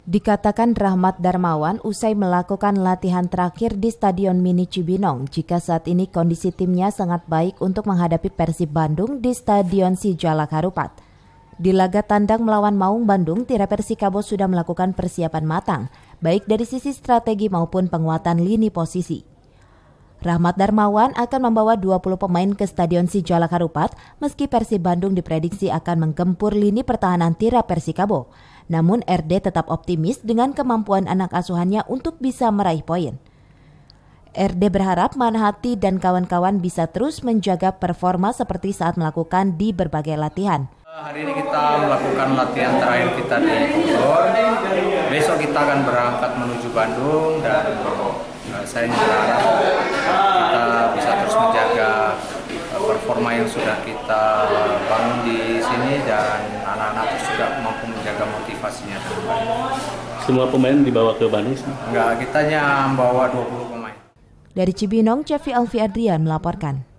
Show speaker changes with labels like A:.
A: Dikatakan Rahmat Darmawan usai melakukan latihan terakhir di Stadion Mini Cibinong jika saat ini kondisi timnya sangat baik untuk menghadapi Persib Bandung di Stadion Sijalak Harupat. Di laga tandang melawan Maung Bandung, Tira Persikabo sudah melakukan persiapan matang, baik dari sisi strategi maupun penguatan lini posisi. Rahmat Darmawan akan membawa 20 pemain ke Stadion Sijalak Harupat meski Persib Bandung diprediksi akan menggempur lini pertahanan Tira Persikabo. Namun RD tetap optimis dengan kemampuan anak asuhannya untuk bisa meraih poin. RD berharap Manhati dan kawan-kawan bisa terus menjaga performa seperti saat melakukan di berbagai latihan.
B: Hari ini kita melakukan latihan terakhir kita di Bogor. Besok kita akan berangkat menuju Bandung dan saya berharap kita bisa terus menjaga performa yang sudah kita bangun di sini dan anak-anak terus juga mampu menjaga motivasinya.
C: Semua pemain dibawa ke Bandung?
B: Enggak, kita hanya membawa 20 pemain.
A: Dari Cibinong, Cevi Alfi Adrian melaporkan.